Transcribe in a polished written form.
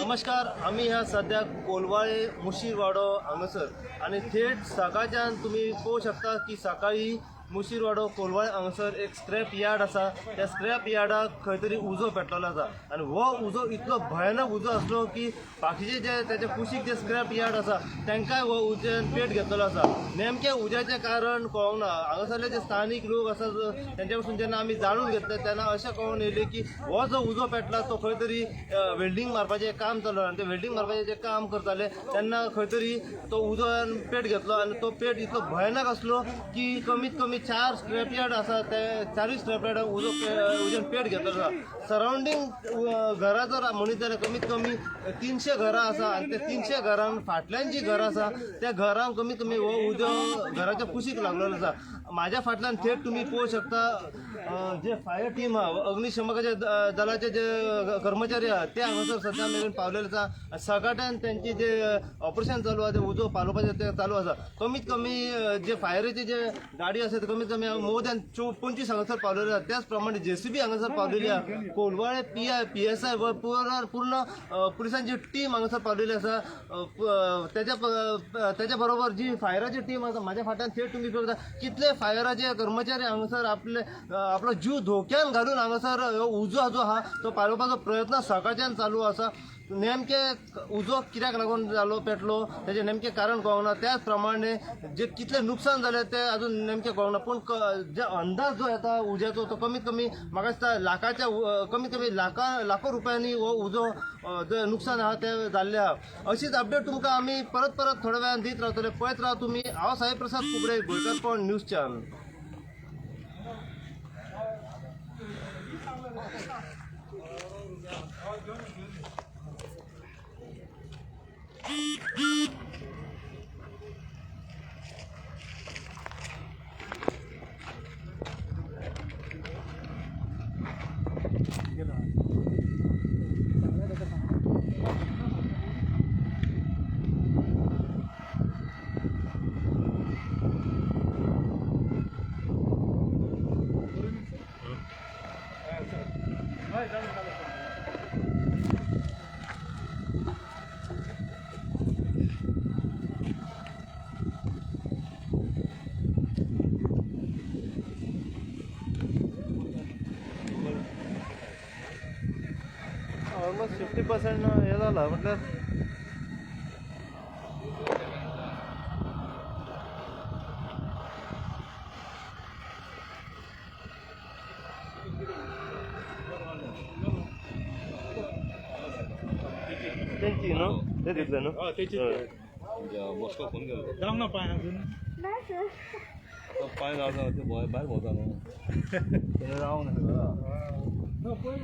नमस्कार. आम्ही ह्या सध्या कोलवाळे मुशीरवाडो हांगासर आणि थेट सकाळच्यान तुम्ही पळोवंक शकता की सकाळी मुशीरवाडो कोलवाळे हांगासर एक स्क्रॅप यार्ड आसा. त्या स्क्रॅप यार्डाक खंय तरी उजो पेटलेलो आसा आनी हो उजो इतलो भयानक उजो आसलो की बाकीचे जे त्याच्या कुशीक जे स्क्रॅप यार्ड आसा तांकांय हो उज्यान पेट घेतलेलो आसा. नेमकें उज्याचें कारण कळोंक ना. हांगासरले जे स्थानीक लोक आसा त्यांच्या पासून जेन्ना आमी जाणून घेतले तेन्ना अशें कळून येयलें की हो जो उजो पेटला तो खंय तरी वेल्डिंग मारपाचें काम चालू आनी ते वेल्डिंग मारपाचें जे काम करताले तेन्ना खंय तरी तो उजोन पेट घेतलो आनी तो पेट इतलो भयानक आसलो की कमीत कमी 4 स्क्रॅप यार्ड आसा ते 4 स्क्रॅप यार्डाक उजोन पेट घेतलो आसा. सरावंडींग घरां जर म्हणीत जाल्यार कमीत कमी 300 घरां आसा आनी ते 300 घरां फाटल्यान जी घरां आसा त्या घरांक कमीत कमी हो उजो घराच्या कुशीक लागलेलो आसा. माझ्या फाटल्यान थेट तुम्ही पळोवंक शकता जे फायर टीम अग्निशमकाचे दलाचे जे कर्मचारी आहात ते हांगासर सध्या मेरेन पावलेले आसा. सकाळच्यान त्यांची जे ऑपरेशन चालू आसा ते उजो पालोवपाचें ते चालू आसा. कमीत कमी जे फायरीची जे गाडी आसा ते कमीत कमी मोर दॅन 25 हांगासर पावलेले आसा. त्याच प्रमाणे JCB हांगासर पावलेली आसा. कोलवाळे PSI व पूर्ण पुलिसांची टीम हांगासर पावलेली आसा. त्याच्या बरोबर जी फायराची टीम आसा माझ्या फाटल्यान थेट तुम्ही पळयता कितले फायराचे कर्मचारी हांगासर आपलो जीव धोक्यान घालून हांगासर उजो जो आहा तो पालोवपाचो प्रयत्न सकाळच्यान चालू आसा. नेमकें उजो कित्याक लागून जालो पेटलो तेजें नेमकें कारण कळोंक ना. त्याच प्रमाणे जे कितलें नुकसान जालें तें अजून नेमकें कळोंक ना. पूण जे अंदाज जो येता उज्याचो तो कमीत कमी म्हाका दिसता लाखाच्या कमीत कमी लाखो रुपयांनी हो उजो जे नुकसान आहा तें जाल्लें आहा. अशीच अपडेट तुमकां आमी परत थोड्या वेळान दीत रावतले. पळयत राहा तुमी. हांव साई प्रसाद कुबडे, गोंयकारपण न्यूज चॅनल. ऑलमोस्ट 50% हे झाला म्हटल्यार त्यांची न्हू ते दिसले न्हू तेची मॉस्को फोन केलो जावंक ना पांय अजून पांय जावं ते भायर भोंवता न्हू रावंक ना पळय